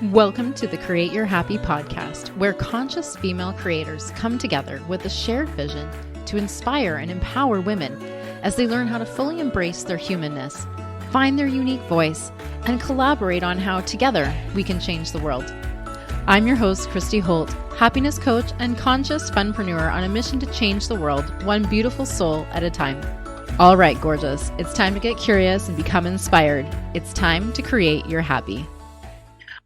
Welcome to the Create Your Happy podcast, where conscious female creators come together with a shared vision to inspire and empower women as they learn how to fully embrace their humanness, find their unique voice, and collaborate on how together we can change the world. I'm your host, Christy Holt, happiness coach and conscious funpreneur on a mission to change the world one beautiful soul at a time. All right, gorgeous, it's time to get curious and become inspired. It's time to create your happy.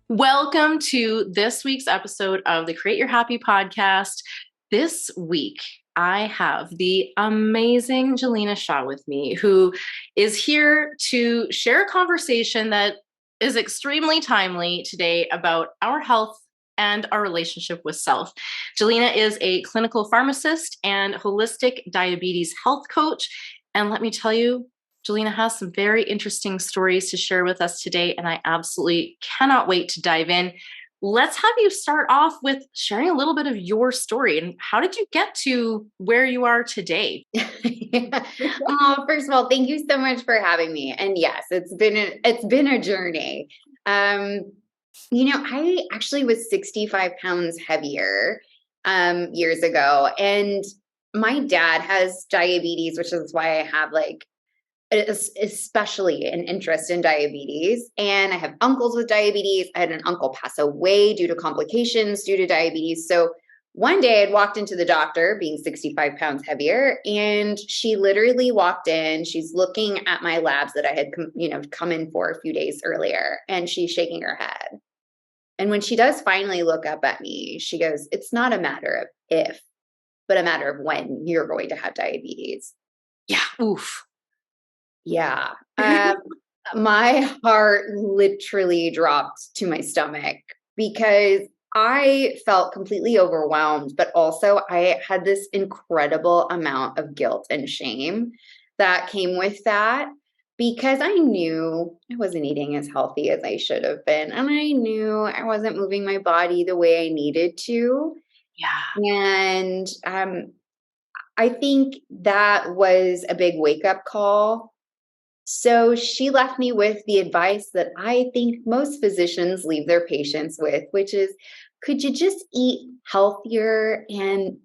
Welcome to this week's episode of the Create Your Happy podcast. This week, I have the amazing Jelina Shah with me, who is here to share a conversation that is extremely timely today about our health and our relationship with self. Jelina is a clinical pharmacist and holistic diabetes health coach. And let me tell you, Jelina has some very interesting stories to share with us today, and I absolutely cannot wait to dive in. Let's have you start off with sharing a little bit of your story and how did you get to where you are today? First of all, thank you so much for having me. And yes, it's been a journey. I actually was 65 pounds heavier years ago, and my dad has diabetes, which is why I have especially an interest in diabetes. And I have uncles with diabetes. I had an uncle pass away due to complications due to diabetes. So one day I'd walked into the doctor being 65 pounds heavier, and she literally walked in. She's looking at my labs that I had come in for a few days earlier, and she's shaking her head. And when she does finally look up at me, she goes, "It's not a matter of if, but a matter of when you're going to have diabetes." Yeah. Oof. Yeah. My heart literally dropped to my stomach because I felt completely overwhelmed, but also I had this incredible amount of guilt and shame that came with that because I knew I wasn't eating as healthy as I should have been. And I knew I wasn't moving my body the way I needed to. Yeah. And I think that was a big wake-up call. So she left me with the advice that I think most physicians leave their patients with, which is, could you just eat healthier and,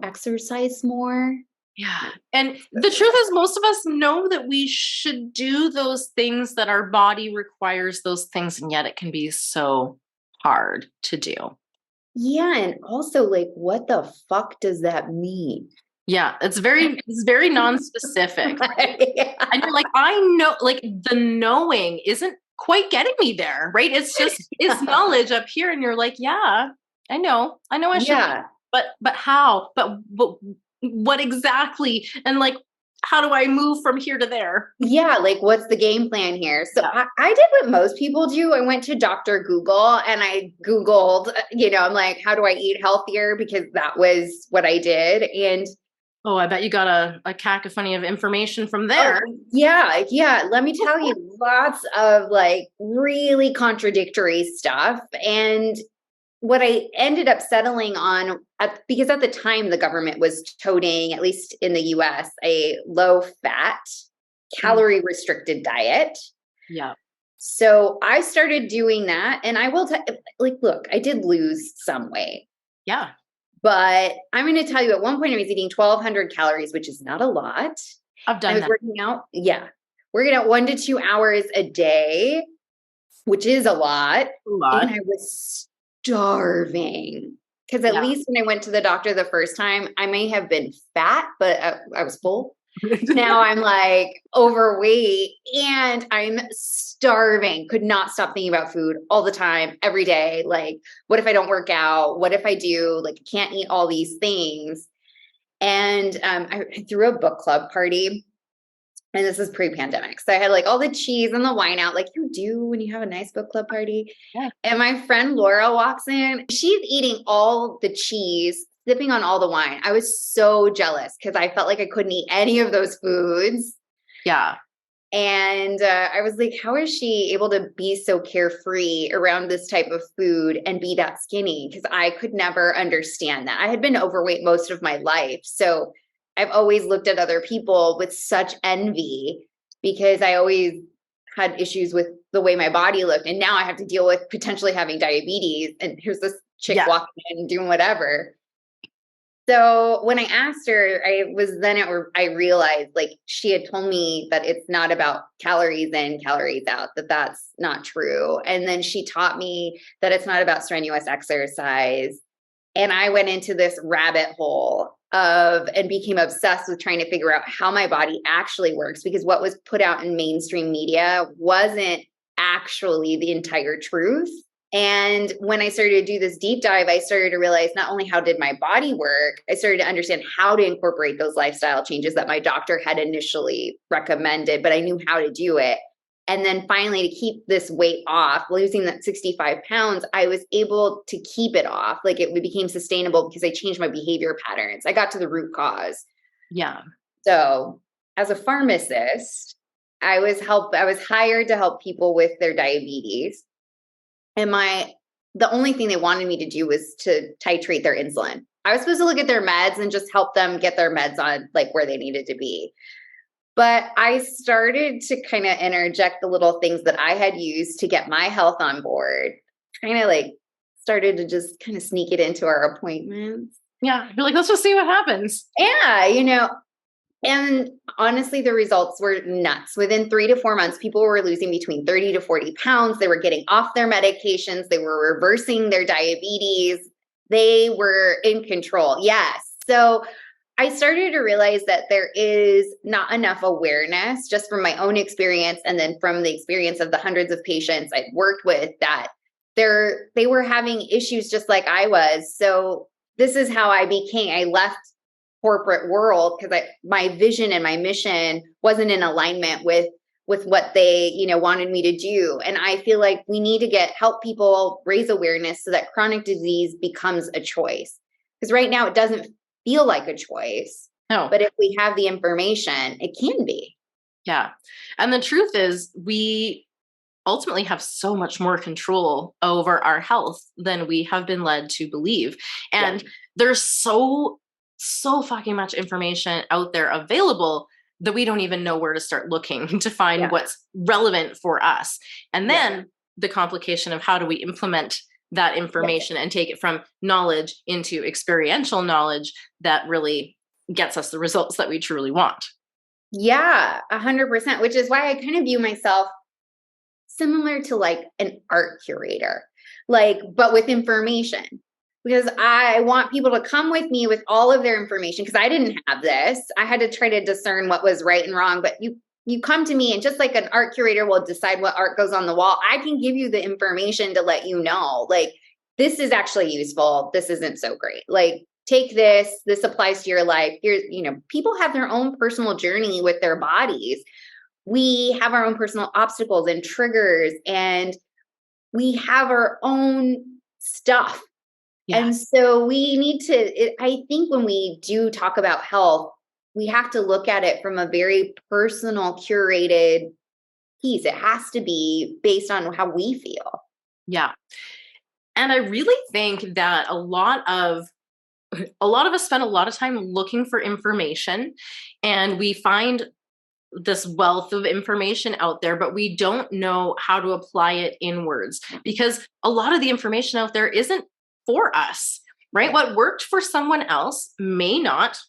exercise more? Yeah. And the truth is, most of us know that we should do those things, that our body requires those things, and yet it can be so hard to do. Yeah. And also, what the fuck does that mean? Yeah, it's very non-specific. Yeah. And you're like, I know, the knowing isn't quite getting me there, right? It's just, it's knowledge up here. And you're like, yeah, I know I should, but how, but what exactly? And how do I move from here to there? Yeah. What's the game plan here? So I did what most people do. I went to Dr. Google and I Googled, I'm like, how do I eat healthier? Because that was what I did. And oh, I bet you got a cacophony of information from there. Oh, yeah. Let me tell you, lots of really contradictory stuff. And what I ended up settling on, because at the time the government was toting, at least in the US, a low fat, calorie restricted diet. Yeah. So I started doing that, and I will look, I did lose some weight. Yeah. But I'm going to tell you, at one point I was eating 1,200 calories, which is not a lot. I've done that. Working out. Yeah. Working out 1 to 2 hours a day, which is a lot. And I was starving. Because at least when I went to the doctor the first time, I may have been fat, but I was full. Now I'm overweight and I'm starving, could not stop thinking about food all the time, every day. What if I don't work out? What if I do? I can't eat all these things. And I threw a book club party, and this is pre-pandemic. So I had all the cheese and the wine out, like you do when you have a nice book club party. Yeah. And my friend Laura walks in. She's eating all the cheese, sipping on all the wine. I was so jealous because I felt like I couldn't eat any of those foods. Yeah. And I was like, how is she able to be so carefree around this type of food and be that skinny? Because I could never understand that. I had been overweight most of my life. So I've always looked at other people with such envy because I always had issues with the way my body looked. And now I have to deal with potentially having diabetes. And here's this chick walking in and doing whatever. So when I asked her, I realized like she had told me that it's not about calories in, calories out, that's not true. And then she taught me that it's not about strenuous exercise. And I went into this rabbit hole and became obsessed with trying to figure out how my body actually works, because what was put out in mainstream media wasn't actually the entire truth. And when I started to do this deep dive, I started to realize not only how did my body work, I started to understand how to incorporate those lifestyle changes that my doctor had initially recommended, but I knew how to do it. And then finally, to keep this weight off, losing that 65 pounds, I was able to keep it off. Like it became sustainable because I changed my behavior patterns. I got to the root cause. Yeah. So as a pharmacist, I was hired to help people with their diabetes. And the only thing they wanted me to do was to titrate their insulin. I was supposed to look at their meds and just help them get their meds on like where they needed to be. But I started to kind of interject the little things that I had used to get my health on board, kind of like started to just kind of sneak it into our appointments. Yeah. You're like, let's just see what happens. Yeah. And honestly, the results were nuts. Within 3 to 4 months, people were losing between 30 to 40 pounds. They were getting off their medications. They were reversing their diabetes. They were in control. Yes. So I started to realize that there is not enough awareness, just from my own experience and then from the experience of the hundreds of patients I've worked with, that they were having issues just like I was. So this is how I left corporate world, because my vision and my mission wasn't in alignment with what they wanted me to do. And I feel like we need to help people raise awareness so that chronic disease becomes a choice, because right now it doesn't feel like a choice. No. But if we have the information, it can be. Yeah. And the truth is, we ultimately have so much more control over our health than we have been led to believe. And there's so fucking much information out there available that we don't even know where to start looking to find what's relevant for us. And then the complication of how do we implement that information and take it from knowledge into experiential knowledge that really gets us the results that we truly want. Yeah, 100%, which is why I kind of view myself similar to like an art curator, but with information. Because I want people to come with me with all of their information, because I didn't have this. I had to try to discern what was right and wrong. But you come to me, and just like an art curator will decide what art goes on the wall, I can give you the information to let you know, this is actually useful. This isn't so great. Take this. This applies to your life. Here's, people have their own personal journey with their bodies. We have our own personal obstacles and triggers, and we have our own stuff. Yeah. And so we need I think when we do talk about health, we have to look at it from a very personal, curated piece. It has to be based on how we feel. Yeah. And I really think that a lot of us spend a lot of time looking for information, and we find this wealth of information out there, but we don't know how to apply it inwards, because a lot of the information out there isn't for us, right? What worked for someone else may not.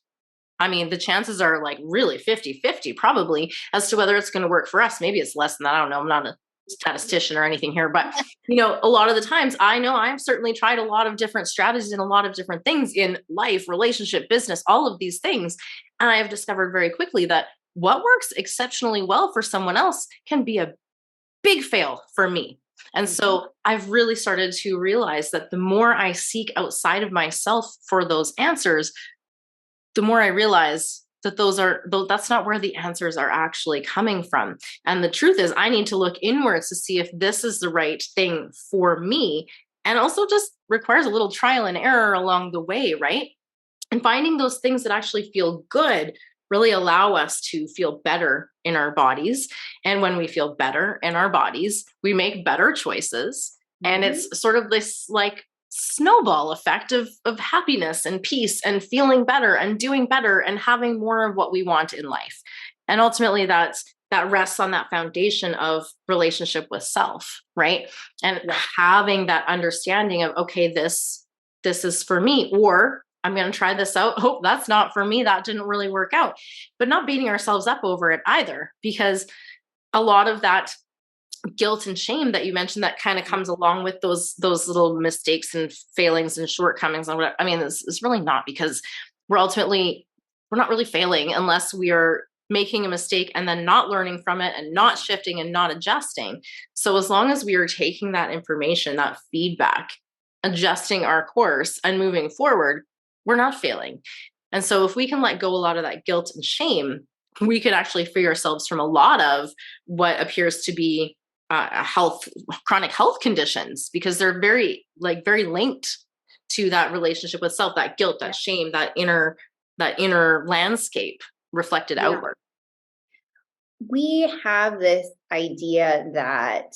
I mean, the chances are like really 50-50 probably as to whether it's going to work for us. Maybe it's less than that. I don't know. I'm not a statistician or anything here, but a lot of the times I know I've certainly tried a lot of different strategies and a lot of different things in life, relationship, business, all of these things. And I have discovered very quickly that what works exceptionally well for someone else can be a big fail for me. And so I've really started to realize that the more I seek outside of myself for those answers, the more I realize that that's not where the answers are actually coming from. And the truth is, I need to look inwards to see if this is the right thing for me, and also just requires a little trial and error along the way, right? And finding those things that actually feel good really allow us to feel better in our bodies. And when we feel better in our bodies, we make better choices. And it's sort of this snowball effect of happiness and peace and feeling better and doing better and having more of what we want in life. And ultimately that's that rests on that foundation of relationship with self, right? And having that understanding of, okay, this is for me, or I'm going to try this out. Oh, that's not for me. That didn't really work out. But not beating ourselves up over it either, because a lot of that guilt and shame that you mentioned that kind of comes along with those little mistakes and failings and shortcomings and whatever. I mean, this is really not, because we're not really failing unless we are making a mistake and then not learning from it and not shifting and not adjusting. So as long as we are taking that information, that feedback, adjusting our course and moving forward, we're not failing. And so if we can let go a lot of that guilt and shame, we could actually free ourselves from a lot of what appears to be chronic health conditions, because they're very linked to that relationship with self, that guilt, that shame, that inner landscape reflected outward. We have this idea that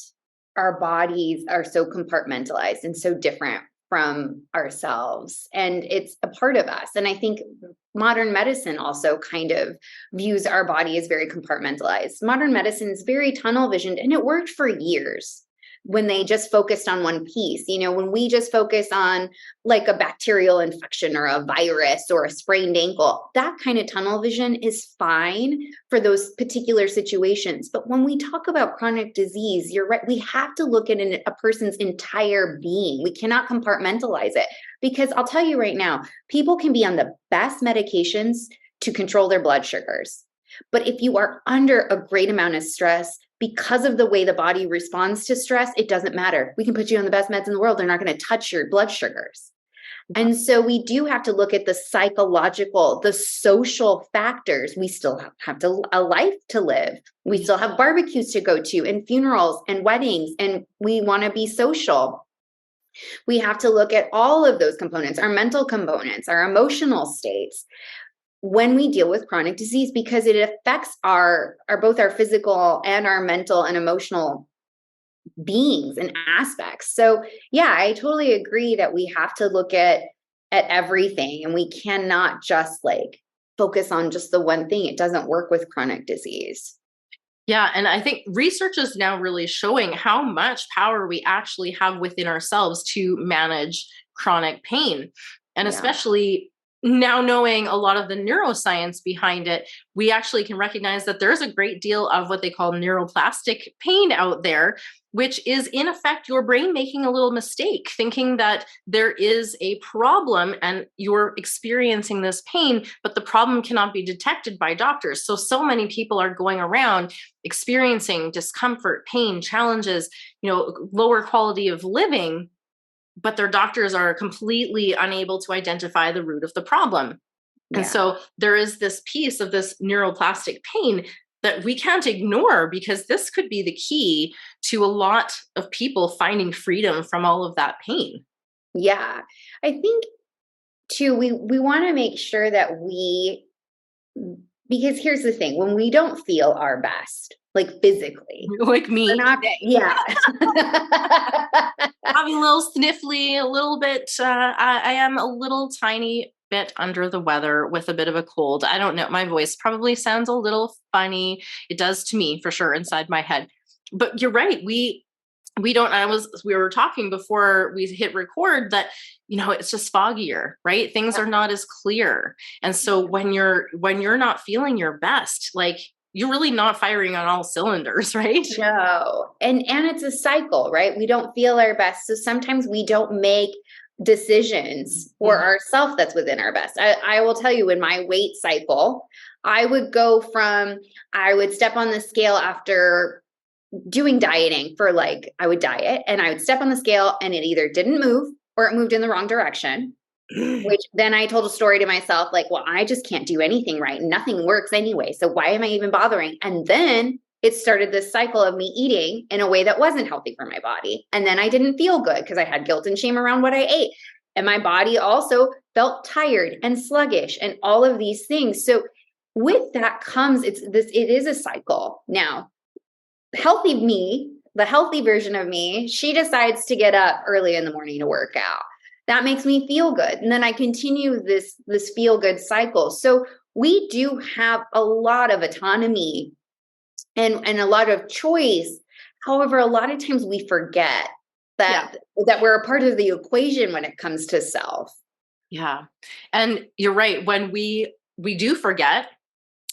our bodies are so compartmentalized and so different from ourselves, and it's a part of us. And I think modern medicine also kind of views our body as very compartmentalized. Modern medicine is very tunnel visioned, and it worked for years when they just focused on one piece. You know, when we just focus on like a bacterial infection or a virus or a sprained ankle, that kind of tunnel vision is fine for those particular situations. But when we talk about chronic disease, you're right, we have to look at a person's entire being. We cannot compartmentalize it, because I'll tell you right now, people can be on the best medications to control their blood sugars. But if you are under a great amount of stress, because of the way the body responds to stress, it doesn't matter. We can put you on the best meds in the world. They're not going to touch your blood sugars. And so we do have to look at the psychological, the social factors. We still have a life to live. We still have barbecues to go to and funerals and weddings, and we want to be social. We have to look at all of those components, our mental components, our emotional states, when we deal with chronic disease, because it affects both our physical and our mental and emotional beings and aspects. So yeah, I totally agree that we have to look at everything, and we cannot just like focus on just the one thing. It doesn't work with chronic disease. Yeah. And I think research is now really showing how much power we actually have within ourselves to manage chronic pain. And especially now knowing a lot of the neuroscience behind it, we actually can recognize that there's a great deal of what they call neuroplastic pain out there, which is in effect your brain making a little mistake, thinking that there is a problem and you're experiencing this pain, but the problem cannot be detected by doctors. So many people are going around experiencing discomfort, pain, challenges, lower quality of living, but their doctors are completely unable to identify the root of the problem. And so there is this piece of this neuroplastic pain that we can't ignore, because this could be the key to a lot of people finding freedom from all of that pain. Yeah. I think too, we want to make sure that because here's the thing, when we don't feel our best, like physically, like me, having a little sniffly, a little bit, I am a little tiny bit under the weather with a bit of a cold. I don't know. My voice probably sounds a little funny. It does to me for sure inside my head, but you're right. We were talking before we hit record that, it's just foggier, right? Things are not as clear. And so when you're not feeling your best, like you're really not firing on all cylinders, right? No. And it's a cycle, right? We don't feel our best. So sometimes we don't make decisions for ourselves that's within our best. I will tell you, in my weight cycle, I would step on the scale after doing dieting I would diet, and I would step on the scale and it either didn't move or it moved in the wrong direction, which then I told a story to myself, like, well, I just can't do anything right. Nothing works anyway. So why am I even bothering? And then it started this cycle of me eating in a way that wasn't healthy for my body. And then I didn't feel good because I had guilt and shame around what I ate. And my body also felt tired and sluggish and all of these things. So with that comes, it is a cycle. Now, healthy me, the healthy version of me, she decides to get up early in the morning to work out. That makes me feel good. And then I continue this feel good cycle. So we do have a lot of autonomy and a lot of choice. However, a lot of times we forget that we're a part of the equation when it comes to self. Yeah. And you're right. When we do forget,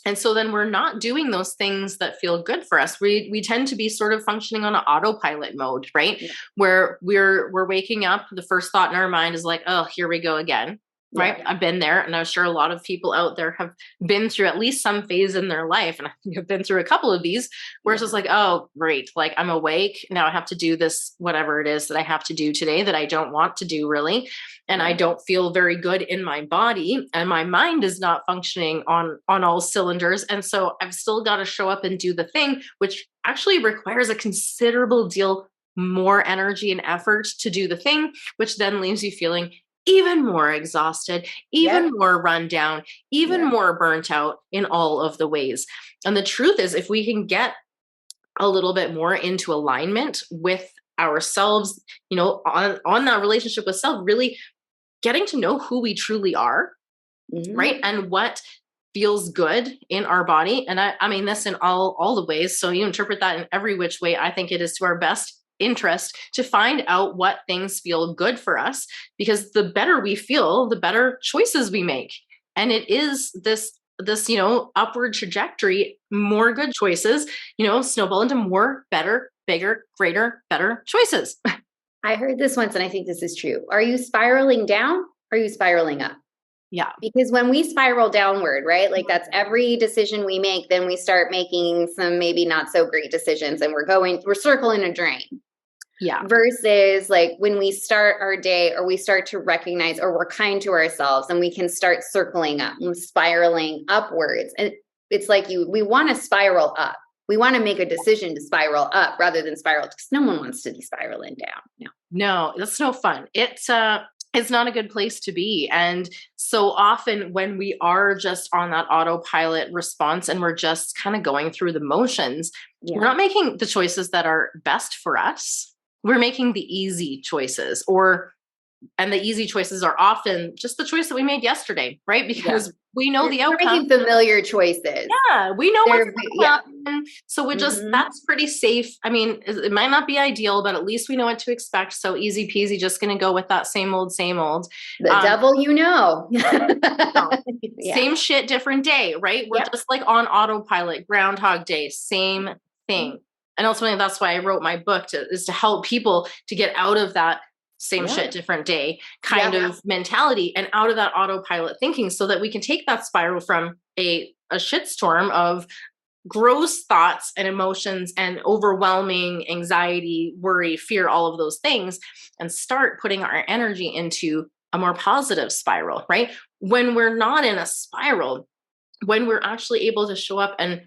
and so then we're not doing those things that feel good for us. We tend to be sort of functioning on an autopilot mode, right? Yeah. Where we're waking up, the first thought in our mind is like, oh, here we go again. Right. Yeah. I've been there. And I'm sure a lot of people out there have been through at least some phase in their life. And I think I've been through a couple of these where it's just like, oh, great. Like I'm awake. Now I have to do this, whatever it is that I have to do today that I don't want to do really. And I don't feel very good in my body and my mind is not functioning on all cylinders. And so I've still got to show up and do the thing, which actually requires a considerable deal more energy and effort to do the thing, which then leaves you feeling even more exhausted, even more run down, even more burnt out in all of the ways. And the truth is, if we can get a little bit more into alignment with ourselves, you know, on that relationship with self, really getting to know who we truly are, right? And what feels good in our body. And I mean this in all the ways. So you interpret that in every which way. I think it is to our best interest to find out what things feel good for us, because the better we feel, the better choices we make. And it is this, you know, upward trajectory, more good choices, you know, snowball into more, better, bigger, greater, better choices. I heard this once, and I think this is true. Are you spiraling down? Or are you spiraling up? Yeah. Because when we spiral downward, right? Like that's every decision we make, then we start making some maybe not so great decisions and we're circling a drain. Yeah. Versus like when we start our day or we start to recognize or we're kind to ourselves and we can start circling up and spiraling upwards. And it's like we want to spiral up. We want to make a decision to spiral up rather than spiral, because no one wants to be spiraling down. No, that's no fun. It's not a good place to be. And so often when we are just on that autopilot response and we're just kind of going through the motions, we're not making the choices that are best for us. We're making the easy choices, and the easy choices are often just the choice that we made yesterday, right? Because we know the outcome. We're making familiar choices. Yeah, we know what's going to happen. So we that's pretty safe. I mean, it might not be ideal, but at least we know what to expect. So easy peasy, just going to go with that same old. The devil, you know. Same shit, different day, right? We're just like on autopilot, Groundhog Day, same thing. And ultimately, that's why I wrote my book, is to help people to get out of that same shit, different day kind of mentality and out of that autopilot thinking, so that we can take that spiral from a shitstorm of gross thoughts and emotions and overwhelming anxiety, worry, fear, all of those things, and start putting our energy into a more positive spiral, right? When we're not in a spiral, when we're actually able to show up and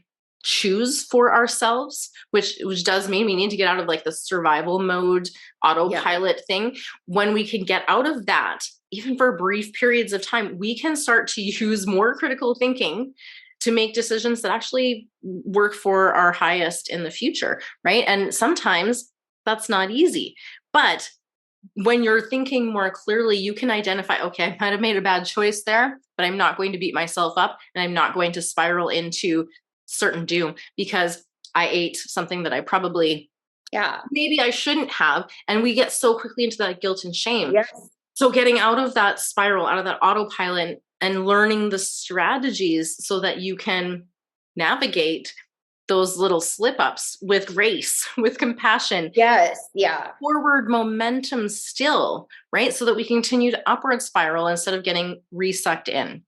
choose for ourselves, which does mean we need to get out of like the survival mode autopilot thing. When we can get out of that, even for brief periods of time, we can start to use more critical thinking to make decisions that actually work for our highest in the future, right? And sometimes that's not easy, but when you're thinking more clearly, you can identify, okay, I might have made a bad choice there, but I'm not going to beat myself up and I'm not going to spiral into certain doom because I ate something that I probably maybe I shouldn't have. And we get so quickly into that guilt and shame. Yes. So getting out of that spiral, out of that autopilot, and learning the strategies so that you can navigate those little slip ups with grace, with compassion. Yes. Yeah. Forward momentum still, right? So that we continue to upward spiral instead of getting resucked in.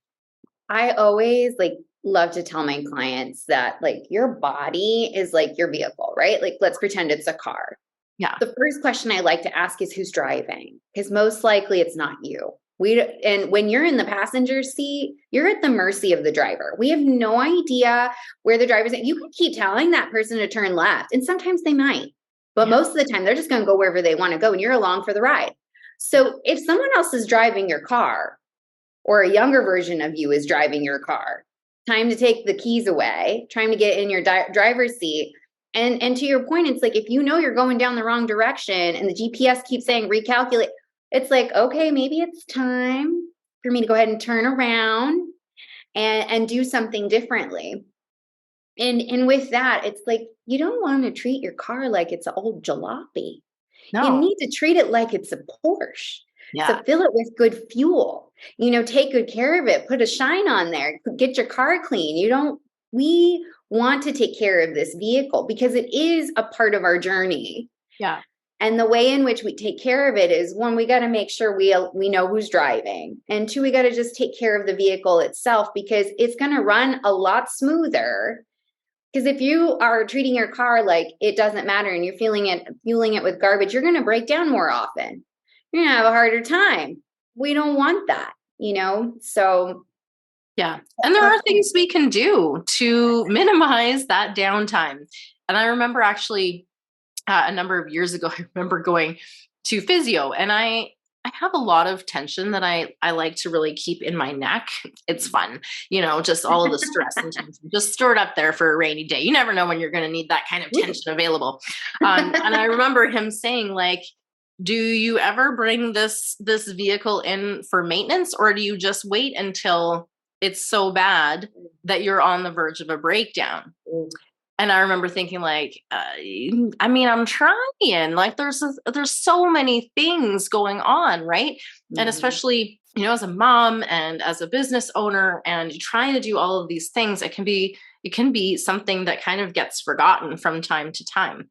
I always love to tell my clients that your body is like your vehicle, right? Like, let's pretend it's a car. Yeah. The first question I like to ask is who's driving? Because most likely it's not you. And when you're in the passenger seat, you're at the mercy of the driver. We have no idea where the driver's at. You can keep telling that person to turn left, and sometimes they might, but most of the time they're just going to go wherever they want to go, and you're along for the ride. So if someone else is driving your car, or a younger version of you is driving your car, time to take the keys away, trying to get in your driver's seat. And to your point, it's like, if you know you're going down the wrong direction and the GPS keeps saying recalculate, it's like, okay, maybe it's time for me to go ahead and turn around and do something differently. And with that, it's like, you don't want to treat your car like it's an old jalopy. No. You need to treat it like it's a Porsche. Yeah. So fill it with good fuel, take good care of it, put a shine on there, get your car clean. We want to take care of this vehicle because it is a part of our journey. Yeah. And the way in which we take care of it is, one, we got to make sure we know who's driving. And two, we got to just take care of the vehicle itself, because it's going to run a lot smoother. Because if you are treating your car like it doesn't matter and you're fueling it with garbage, you're going to break down more often. You're going to have a harder time. We don't want that, So yeah. And there are things we can do to minimize that downtime. And I remember actually a number of years ago, I remember going to physio, and I have a lot of tension that I like to really keep in my neck. It's fun, just all of the stress and tension, just stored up there for a rainy day. You never know when you're going to need that kind of tension available. And I remember him saying, like, do you ever bring this vehicle in for maintenance, or do you just wait until it's so bad that you're on the verge of a breakdown? And I remember thinking, like, I'm trying. Like, there's so many things going on, right? Mm-hmm. And especially, as a mom and as a business owner, and trying to do all of these things, it can be something that kind of gets forgotten from time to time.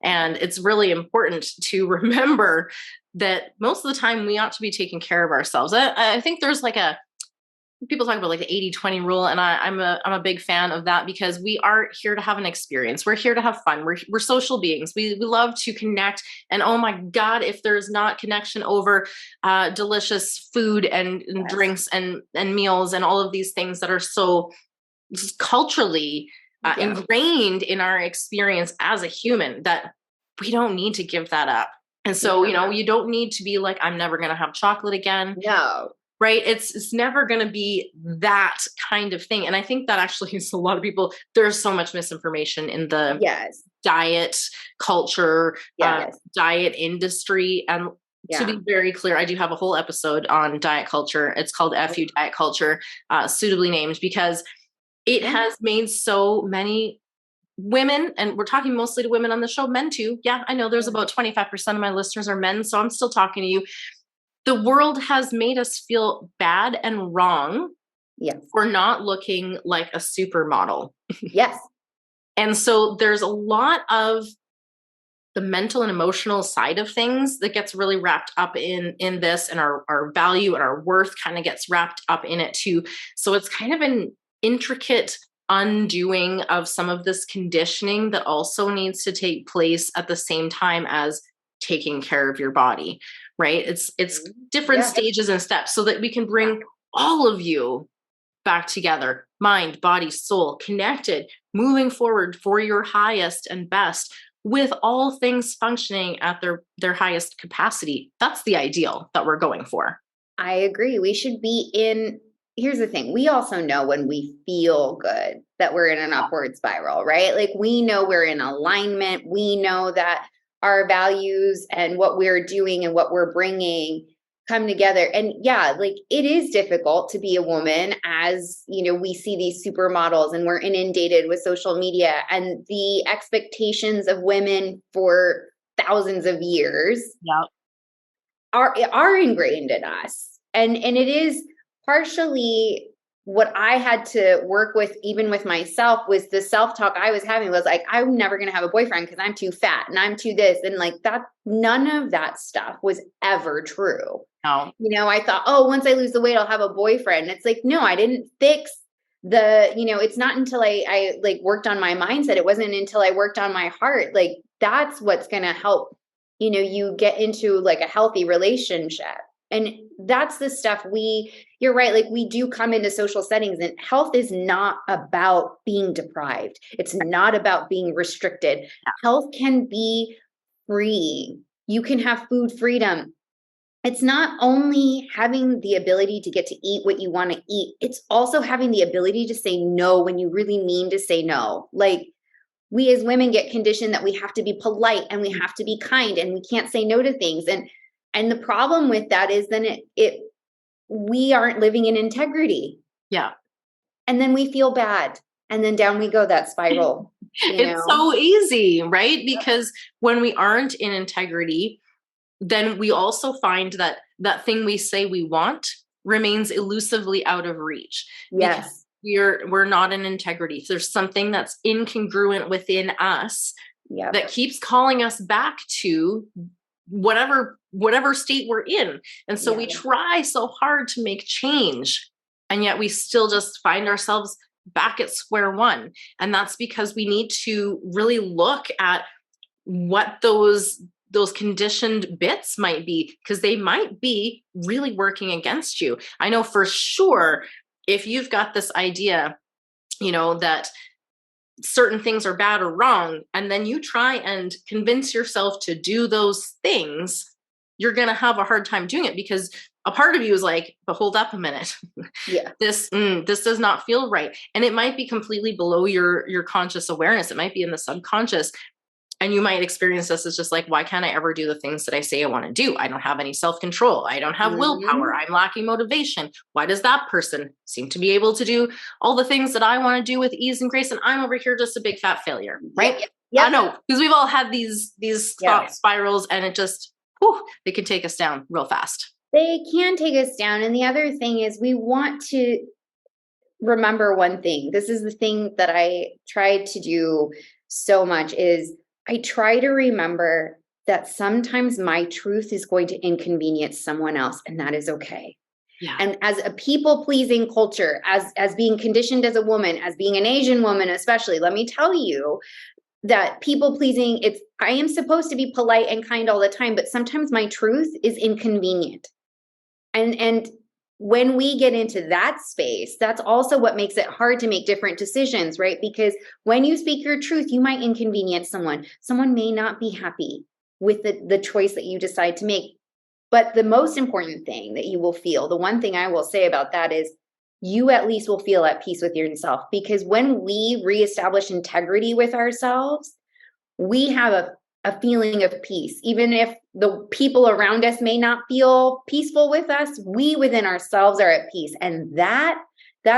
And it's really important to remember that most of the time we ought to be taking care of ourselves. I think there's people talk about like the 80-20 rule. And I'm a big fan of that, because we are here to have an experience. We're here to have fun. We're social beings. We love to connect. And oh my God, if there's not connection over delicious food and drinks and meals and all of these things that are so culturally ingrained in our experience as a human, that we don't need to give that up. And so, you don't need to be like, I'm never going to have chocolate again. No. Right. It's never going to be that kind of thing. And I think that actually is a lot of people, there's so much misinformation in the diet culture, diet industry. And to be very clear, I do have a whole episode on diet culture. It's called FU Diet Culture, suitably named, because it has made so many women, and we're talking mostly to women on the show, men too. Yeah, I know there's about 25% of my listeners are men, so I'm still talking to you. The world has made us feel bad and wrong for not looking like a supermodel. Yes. And so there's a lot of the mental and emotional side of things that gets really wrapped up in this, and our value and our worth kind of gets wrapped up in it too. So it's kind of an intricate undoing of some of this conditioning that also needs to take place at the same time as taking care of your body. Right? It's different stages and steps, so that we can bring all of you back together, mind, body, soul, connected, moving forward for your highest and best, with all things functioning at their highest capacity. That's the ideal that we're going for. I agree. We should be here's the thing. We also know when we feel good that we're in an upward spiral, right? Like, we know we're in alignment. We know that our values and what we're doing and what we're bringing come together. And like, it is difficult to be a woman, as we see these supermodels and we're inundated with social media and the expectations of women for thousands of years are ingrained in us. And it is partially what I had to work with, even with myself, was the self-talk I was having was like, I'm never going to have a boyfriend because I'm too fat and I'm too this. And like that, none of that stuff was ever true. No. I thought, once I lose the weight, I'll have a boyfriend. It's like, no, I didn't fix it's not until I like worked on my mindset. It wasn't until I worked on my heart. Like, that's what's going to help, you get into like a healthy relationship. And that's the stuff you're right. Like, we do come into social settings, and health is not about being deprived. It's not about being restricted. Health can be free. You can have food freedom. It's not only having the ability to get to eat what you want to eat. It's also having the ability to say no when you really mean to say no. Like, we as women get conditioned that we have to be polite and we have to be kind and we can't say no to things. And the problem with that is then we aren't living in integrity. Yeah. And then we feel bad. And then down we go, that spiral. It's so easy, right? Because when we aren't in integrity, then we also find that that thing we say we want remains elusively out of reach. Yes. We're not in integrity. There's something that's incongruent within us that keeps calling us back to whatever state we're in. And so we try so hard to make change, and yet we still just find ourselves back at square one. And that's because we need to really look at what those conditioned bits might be, because they might be really working against you. I know for sure, if you've got this idea, that certain things are bad or wrong, and then you try and convince yourself to do those things, you're going to have a hard time doing it, because a part of you is like, but hold up a minute. This does not feel right. And it might be completely below your conscious awareness. It might be in the subconscious. And you might experience this as just like, why can't I ever do the things that I say I want to do? I don't have any self-control. I don't have willpower. I'm lacking motivation. Why does that person seem to be able to do all the things that I want to do with ease and grace? And I'm over here just a big fat failure, right? I know, because we've all had these thought spirals, and it just, they can take us down real fast. They can take us down. And the other thing is, we want to remember one thing. This is the thing that I tried to do so much, is I try to remember that sometimes my truth is going to inconvenience someone else, and that is okay. Yeah. And as a people-pleasing culture, as being conditioned as a woman, as being an Asian woman especially, let me tell you that people-pleasing, I am supposed to be polite and kind all the time, but sometimes my truth is inconvenient. And when we get into that space, that's also what makes it hard to make different decisions, right? Because when you speak your truth, you might inconvenience someone. Someone may not be happy with the choice that you decide to make. But the most important thing that you will feel, the one thing I will say about that is, you at least will feel at peace with yourself. Because when we reestablish integrity with ourselves, we have a feeling of peace. Even if the people around us may not feel peaceful with us, we within ourselves are at peace. And that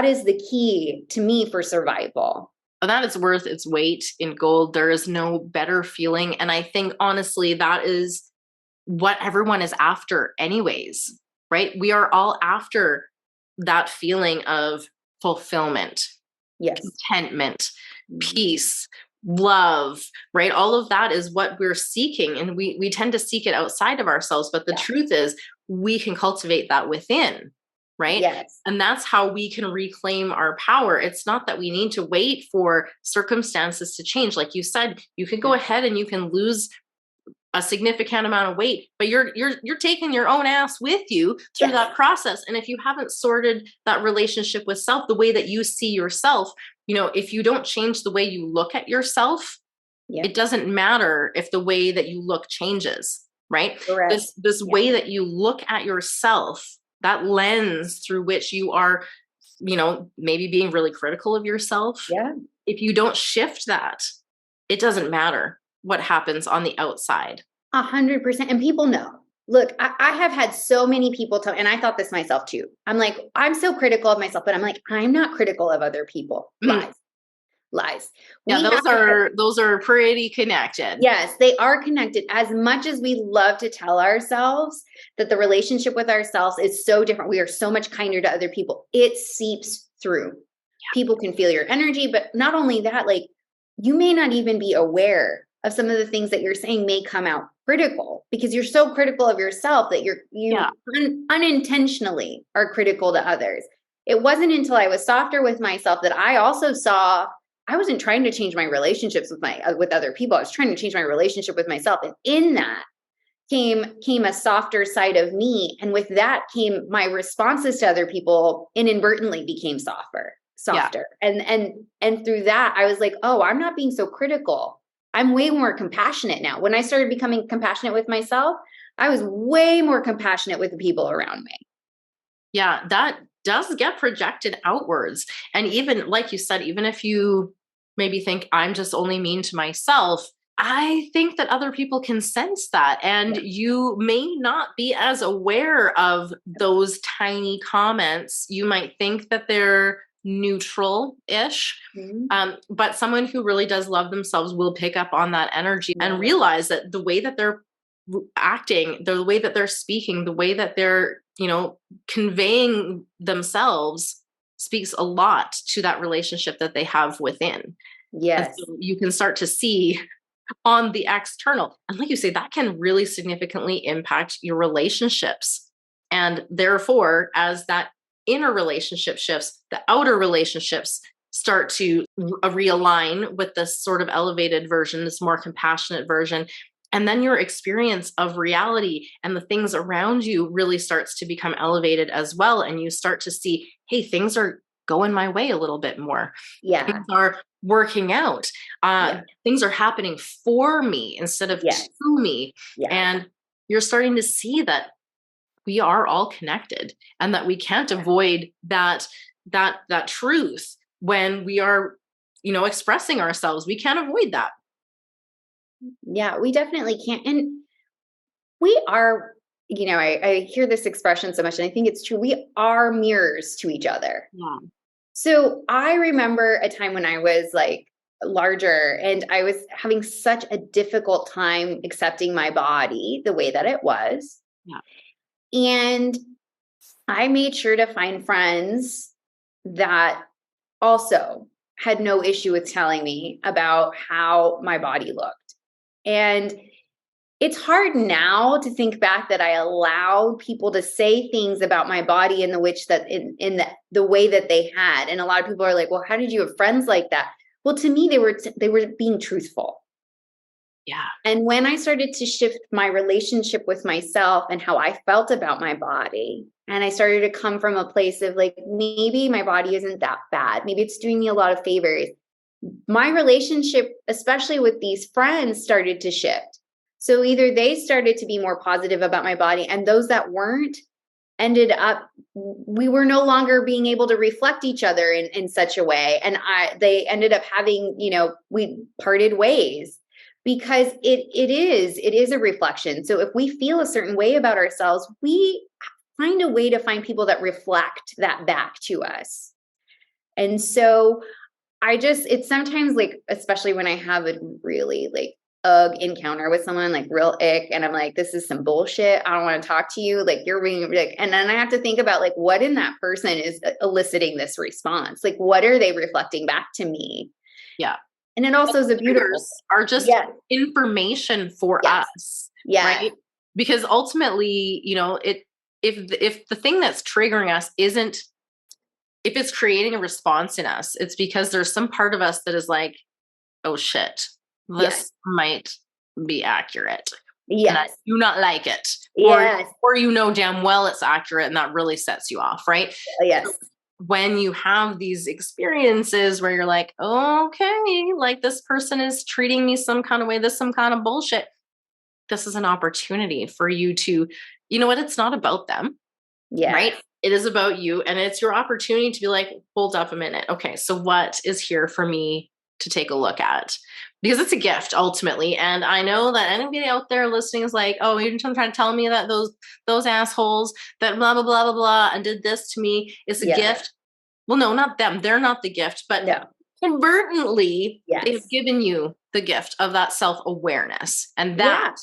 is the key to me for survival. That is worth its weight in gold. There is no better feeling. And I think, honestly, that is what everyone is after anyways, right? We are all after that feeling of fulfillment, contentment, peace, love, right? All of that is what we're seeking. And we tend to seek it outside of ourselves. But the truth is, we can cultivate that within, right? Yes. And that's how we can reclaim our power. It's not that we need to wait for circumstances to change. Like you said, you can go ahead and you can lose a significant amount of weight, but you're taking your own ass with you through that process. And if you haven't sorted that relationship with self, the way that you see yourself, if you don't change the way you look at yourself, it doesn't matter if the way that you look changes, right? Correct. This way that you look at yourself, that lens through which you are, maybe being really critical of yourself. Yeah. If you don't shift that, it doesn't matter what happens on the outside. 100%. And people know. Look, I have had so many people tell, and I thought this myself too. I'm like, I'm so critical of myself, but I'm like, I'm not critical of other people. Lies. Yeah, those are pretty connected. Yes, they are connected. As much as we love to tell ourselves that the relationship with ourselves is so different, we are so much kinder to other people, it seeps through. Yeah. People can feel your energy, but not only that, like, you may not even be aware of some of the things that you're saying may come out critical, because you're so critical of yourself that you unintentionally are critical to others. It wasn't until I was softer with myself that I also saw I wasn't trying to change my relationships with other people. I was trying to change my relationship with myself. And in that came a softer side of me. And with that came my responses to other people inadvertently became softer. Yeah. And through that, I was like, oh, I'm not being so critical. I'm way more compassionate now. When I started becoming compassionate with myself, I was way more compassionate with the people around me. Yeah, that does get projected outwards. And even like you said, even if you maybe think I'm just only mean to myself, I think that other people can sense that. And you may not be as aware of those tiny comments. You might think that they're neutral-ish. But someone who really does love themselves will pick up on that energy and realize that the way that they're acting, the way that they're speaking, the way that they're, conveying themselves speaks a lot to that relationship that they have within. Yes. And so you can start to see on the external. And like you say, that can really significantly impact your relationships. And therefore, as that inner relationship shifts, the outer relationships start to realign with this sort of elevated version, this more compassionate version. And then your experience of reality and the things around you really starts to become elevated as well. And you start to see, hey, things are going my way a little bit more. Yeah. Things are working out. Things are happening for me instead of to me. Yeah. And you're starting to see that we are all connected and that we can't avoid that truth when we are, expressing ourselves. We can't avoid that. Yeah, we definitely can't. And we are, I hear this expression so much, and I think it's true. We are mirrors to each other. Yeah. So I remember a time when I was like larger and I was having such a difficult time accepting my body the way that it was. Yeah. And I made sure to find friends that also had no issue with telling me about how my body looked. And it's hard now to think back that I allowed people to say things about my body in the way that they had. And a lot of people are like, well, how did you have friends like that? Well, to me, they were being truthful. Yeah. And when I started to shift my relationship with myself and how I felt about my body, and I started to come from a place of like, maybe my body isn't that bad. Maybe it's doing me a lot of favors. My relationship, especially with these friends, started to shift. So either they started to be more positive about my body, and those that weren't ended up, we were no longer being able to reflect each other in such a way. And they ended up having, we parted ways. Because it is a reflection. So if we feel a certain way about ourselves, we find a way to find people that reflect that back to us. And so it's sometimes like, especially when I have a really like encounter with someone, like real ick, and I'm like, this is some bullshit. I don't want to talk to you. Like you're being like, and then I have to think about like, what in that person is eliciting this response? Like, what are they reflecting back to me? Yeah. And it also is a beautiful are just information for us. Yeah. Right. Because ultimately, if the thing that's triggering us if it's creating a response in us, it's because there's some part of us that is like, oh shit, this might be accurate. Yes. And I do not like it. Yes. Or damn well it's accurate, and that really sets you off, right? Yes. So when you have these experiences where you're like, okay, like this person is treating me some kind of way, this some kind of bullshit, this is an opportunity for you to, it's not about them, right? It is about you, and it's your opportunity to be like, hold up a minute. Okay, so what is here for me to take a look at? Because it's a gift ultimately. And I know that anybody out there listening is like, oh, you're trying to tell me that those assholes that blah, blah, blah, blah, blah, and did this to me is a gift. Well, no, not them. They're not the gift, but inadvertently, they've given you the gift of that self-awareness. And that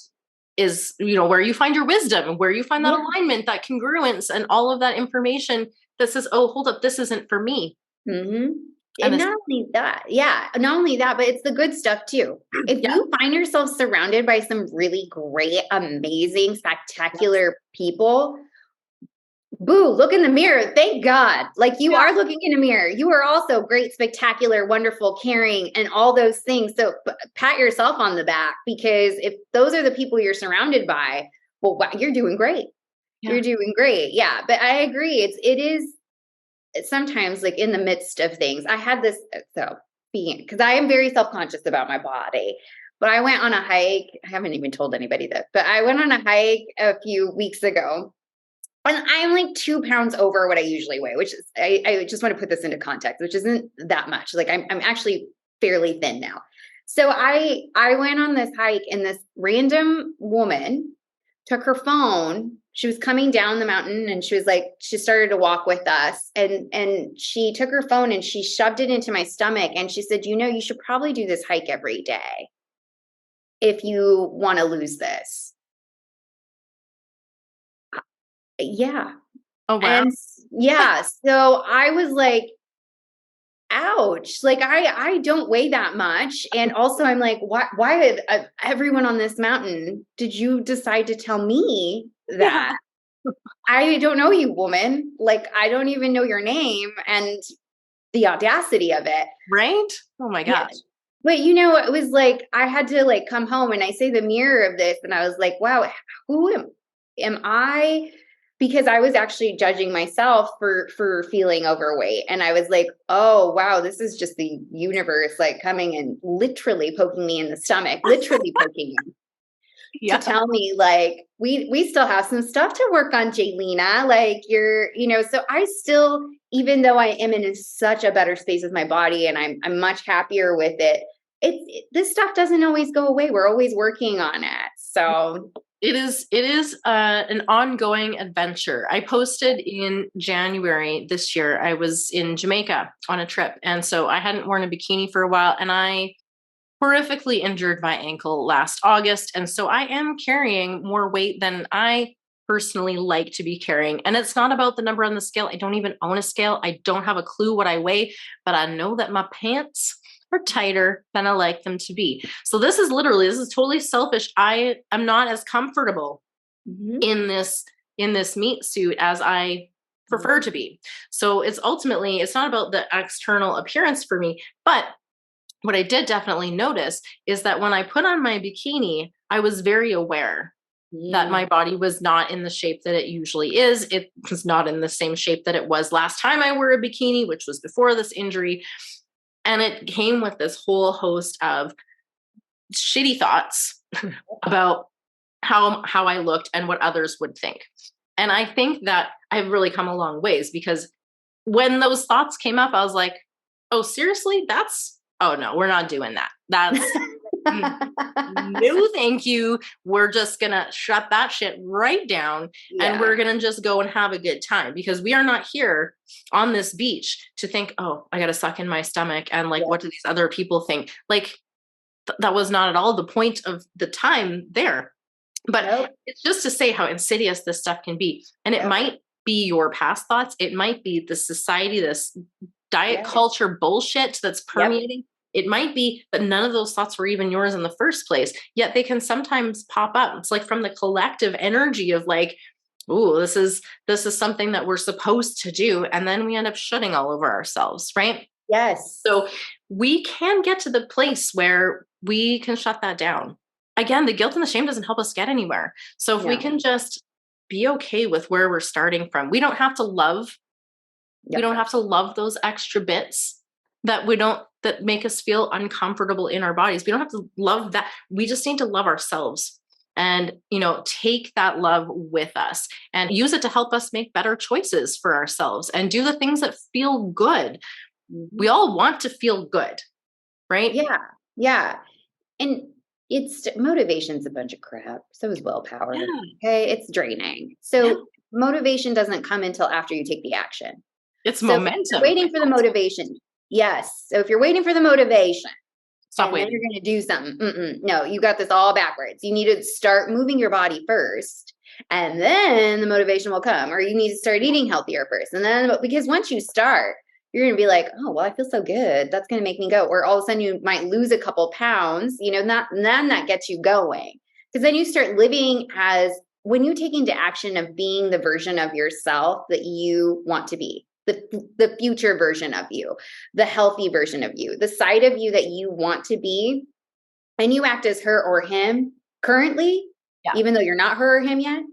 is, where you find your wisdom, where you find that alignment, that congruence, and all of that information that says, oh, hold up, this isn't for me. Mm-hmm. And not only that, but it's the good stuff too. If you find yourself surrounded by some really great, amazing, spectacular people, boo, look in the mirror. Thank God. Like you are looking in a mirror. You are also great, spectacular, wonderful, caring, and all those things. So pat yourself on the back, because if those are the people you're surrounded by, well, wow, you're doing great. Yeah. You're doing great. Yeah. But I agree. It is sometimes like in the midst of things. I had this, because I am very self-conscious about my body, but I went on a hike. I haven't even told anybody this, but I went on a hike a few weeks ago. And I'm like 2 pounds over what I usually weigh, which is, I just want to put this into context, which isn't that much. Like I'm actually fairly thin now. So I went on this hike, and this random woman took her phone. She was coming down the mountain and she was like, she started to walk with us and she took her phone and she shoved it into my stomach. And she said, you should probably do this hike every day if you want to lose this. Yeah. Oh, wow. And yeah. So I was like, ouch. Like I don't weigh that much. And also I'm like, why everyone on this mountain did you decide to tell me that? Yeah. I don't know you, woman. Like, I don't even know your name and the audacity of it. Right? Oh my gosh. Yeah. But it was like, I had to like come home and I say the mirror of this and I was like, wow, who am I? Because I was actually judging myself for feeling overweight. And I was like, oh, wow, this is just the universe like coming and literally poking me in the stomach, literally poking me to tell me like, we still have some stuff to work on, Jelina. Like so I still, even though I am in such a better space with my body and I'm much happier with it, this stuff doesn't always go away. We're always working on it. So it is an ongoing adventure. I posted in January this year. I was in Jamaica on a trip. And so I hadn't worn a bikini for a while and I horrifically injured my ankle last August. And so I am carrying more weight than I personally like to be carrying. And it's not about the number on the scale. I don't even own a scale. I don't have a clue what I weigh, but I know that my pants are tighter than I like them to be. So this is totally selfish. I am not as comfortable in this meat suit as I prefer to be. So it's not about the external appearance for me, but what I did definitely notice is that when I put on my bikini, I was very aware that my body was not in the shape that it usually is. It was not in the same shape that it was last time I wore a bikini, which was before this injury. And it came with this whole host of shitty thoughts about how I looked and what others would think. And I think that I've really come a long ways because when those thoughts came up, I was like, oh, seriously? Oh no, we're not doing that. That's no, thank you. We're just going to shut that shit right down and we're going to just go and have a good time because we are not here on this beach to think, oh, I got to suck in my stomach. And like, what do these other people think? Like that was not at all the point of the time there, but it's just to say how insidious this stuff can be. And it might be your past thoughts. It might be the society, this diet culture bullshit that's permeating. It might be that none of those thoughts were even yours in the first place, yet they can sometimes pop up. It's like from the collective energy of like, ooh, this is something that we're supposed to do. And then we end up shutting all over ourselves, right? Yes. So we can get to the place where we can shut that down. Again, the guilt and the shame doesn't help us get anywhere. So if we can just be okay with where we're starting from, we don't have to love, we don't have to love those extra bits that make us feel uncomfortable in our bodies. We don't have to love that. We just need to love ourselves and, take that love with us and use it to help us make better choices for ourselves and do the things that feel good. We all want to feel good, right? Yeah. Yeah. And motivation's a bunch of crap. So is willpower. Yeah. Okay. It's draining. So motivation doesn't come until after you take the action. It's momentum. You're waiting for the motivation. Yes. So if you're waiting for the motivation, stop waiting. Then you're going to do something. No, you got this all backwards. You need to start moving your body first, and then the motivation will come. Or you need to start eating healthier first, and then because once you start, you're going to be like, oh, well, I feel so good. That's going to make me go. Or all of a sudden, you might lose a couple pounds. Then that gets you going because then you start living as when you take into action of being the version of yourself that you want to be. The future version of you, the healthy version of you, the side of you that you want to be, and you act as her or him currently, even though you're not her or him yet,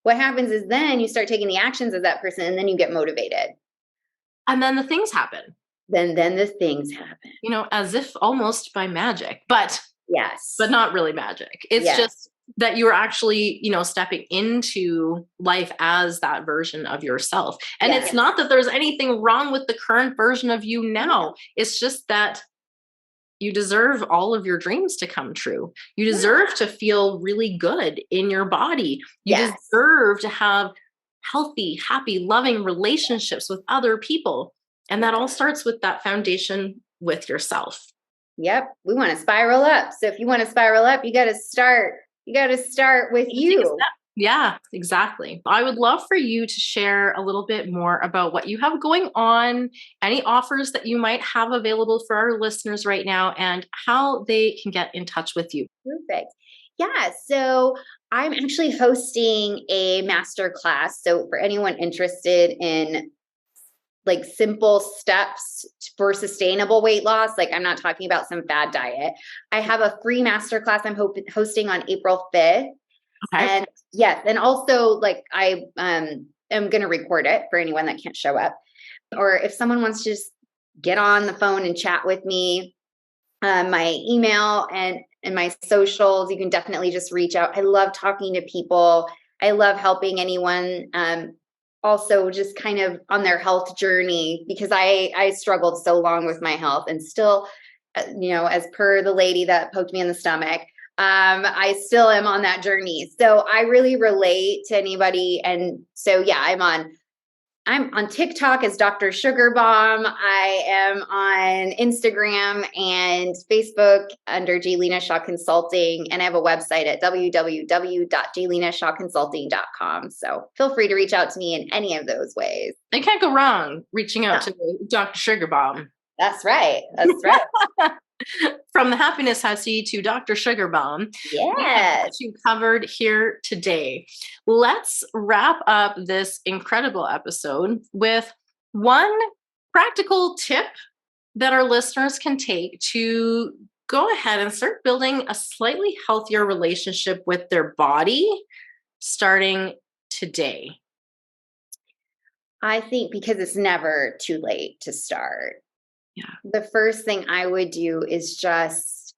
what happens is then you start taking the actions of that person and then you get motivated. And then the things happen. Then the things happen. As if almost by magic, but not really magic. It's just that you're actually, stepping into life as that version of yourself. And it's not that there's anything wrong with the current version of you now. It's just that You deserve all of your dreams to come true. You deserve to feel really good in your body. You deserve to have healthy, happy, loving relationships with other people. And that all starts with that foundation with yourself. Yep. We want to spiral up. So if you want to spiral up, you got to start with you. Yeah, exactly. I would love for you to share a little bit more about what you have going on, any offers that you might have available for our listeners right now, and how they can get in touch with you. Perfect. Yeah. So I'm actually hosting a master class. So for anyone interested in like simple steps for sustainable weight loss, like I'm not talking about some fad diet, I have a free masterclass I'm hosting on April 5th. Okay. And yes, and also like I am going to record it for anyone that can't show up, or if someone wants to just get on the phone and chat with me, my email and my socials, you can definitely just reach out. I love talking to people. I love helping anyone. Also just kind of on their health journey, because I struggled so long with my health and still, as per the lady that poked me in the stomach, I still am on that journey. So I really relate to anybody. And so, yeah, I'm on TikTok as Dr. Sugar Bomb. I am on Instagram and Facebook under Jelina Shah Consulting. And I have a website at www.jelinashahconsulting.com. So feel free to reach out to me in any of those ways. I can't go wrong reaching out to Dr. Sugar Bomb. That's right. That's right. From the Happiness Hussy to Dr. Sugar Bomb. Yes. You covered here today. Let's wrap up this incredible episode with one practical tip that our listeners can take to go ahead and start building a slightly healthier relationship with their body starting today. I think because it's never too late to start. Yeah. The first thing I would do is just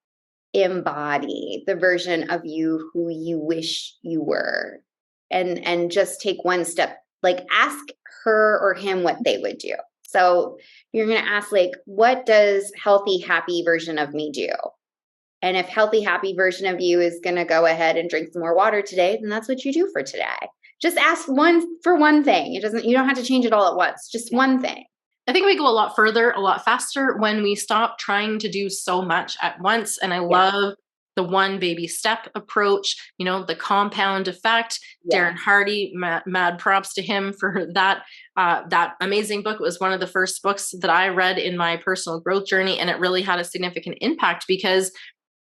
embody the version of you who you wish you were, and just take one step, like ask her or him what they would do. So you're going to ask, like, what does healthy, happy version of me do? And if healthy, happy version of you is going to go ahead and drink some more water today, then that's what you do for today. Just ask one thing. You don't have to change it all at once. Just one thing. I think we go a lot further, a lot faster when we stop trying to do so much at once. And I love the one baby step approach, the compound effect. Darren Hardy, mad props to him for that amazing book. It was one of the first books that I read in my personal growth journey. And it really had a significant impact because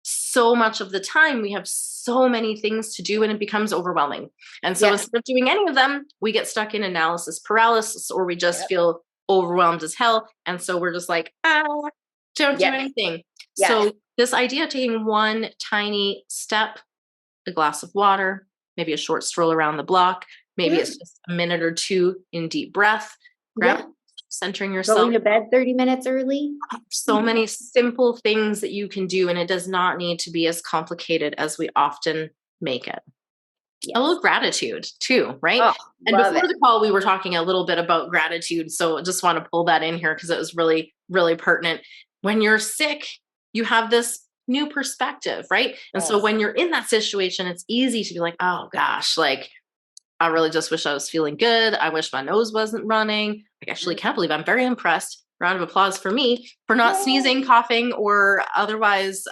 so much of the time we have so many things to do and it becomes overwhelming. And so instead of doing any of them, we get stuck in analysis paralysis, or we just feel overwhelmed as hell. And so we're just like, don't do anything. So this idea of taking one tiny step, a glass of water, maybe a short stroll around the block, maybe it's just a minute or two in deep breath, centering yourself. Going to bed 30 minutes early. So many simple things that you can do, and it does not need to be as complicated as we often make it. A little gratitude too, right? Oh, and before the call, we were talking a little bit about gratitude. So I just want to pull that in here because it was really, really pertinent. When you're sick, you have this new perspective, right? And so when you're in that situation, it's easy to be like, oh gosh, like I really just wish I was feeling good. I wish my nose wasn't running. I actually can't believe I'm very impressed. Round of applause for me for not sneezing, coughing, or otherwise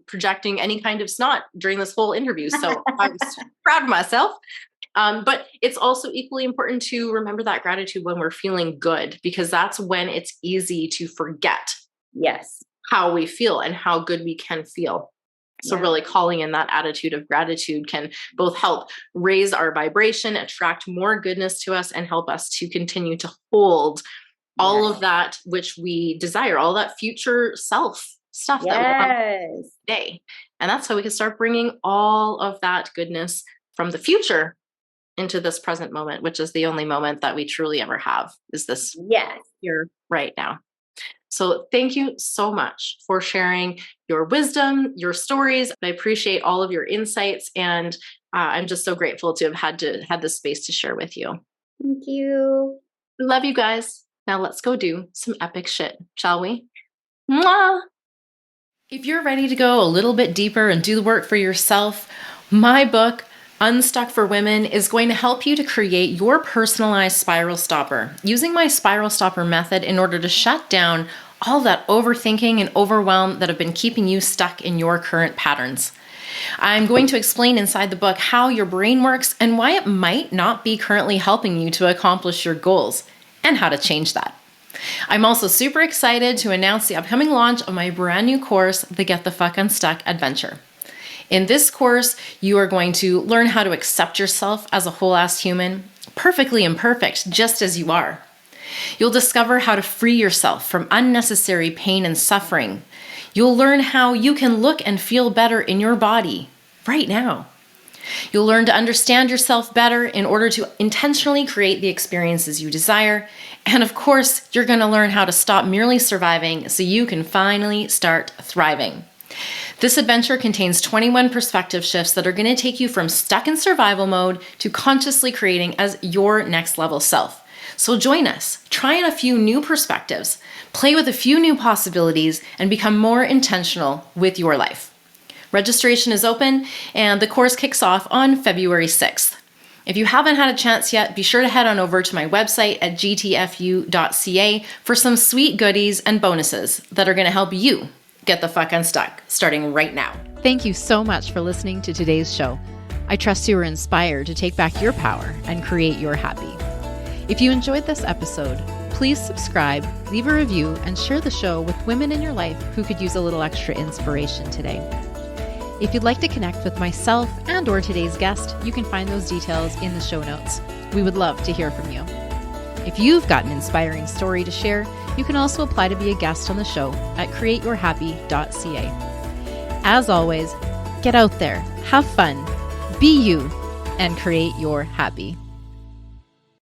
projecting any kind of snot during this whole interview. So I'm proud of myself. But it's also equally important to remember that gratitude when we're feeling good, because that's when it's easy to forget how we feel and how good we can feel. So really calling in that attitude of gratitude can both help raise our vibration, attract more goodness to us, and help us to continue to hold all of that which we desire, all that future self stuff that we want today. And that's how we can start bringing all of that goodness from the future into this present moment, which is the only moment that we truly ever have, is this here right now. So thank you so much for sharing your wisdom, your stories. I appreciate all of your insights, and I'm just so grateful to have had this space to share with you. Thank you. Love you guys. Now let's go do some epic shit, shall we? Mwah! If you're ready to go a little bit deeper and do the work for yourself, my book, Unstuck for Women, is going to help you to create your personalized spiral stopper using my spiral stopper method in order to shut down all that overthinking and overwhelm that have been keeping you stuck in your current patterns. I'm going to explain inside the book how your brain works and why it might not be currently helping you to accomplish your goals and how to change that. I'm also super excited to announce the upcoming launch of my brand new course, the Get the Fuck Unstuck Adventure. In this course, you are going to learn how to accept yourself as a whole-ass human, perfectly imperfect, just as you are. You'll discover how to free yourself from unnecessary pain and suffering. You'll learn how you can look and feel better in your body right now. You'll learn to understand yourself better in order to intentionally create the experiences you desire. And of course, you're going to learn how to stop merely surviving so you can finally start thriving. This adventure contains 21 perspective shifts that are going to take you from stuck in survival mode to consciously creating as your next level self. So join us, try on a few new perspectives, play with a few new possibilities, and become more intentional with your life. Registration is open and the course kicks off on February 6th. If you haven't had a chance yet, be sure to head on over to my website at gtfu.ca for some sweet goodies and bonuses that are going to help you get the fuck unstuck starting right now. Thank you so much for listening to today's show. I trust you were inspired to take back your power and create your happy. If you enjoyed this episode, please subscribe, leave a review, and share the show with women in your life who could use a little extra inspiration today. If you'd like to connect with myself and/or today's guest, you can find those details in the show notes. We would love to hear from you. If you've got an inspiring story to share, you can also apply to be a guest on the show at createyourhappy.ca. As always, get out there, have fun, be you, and create your happy.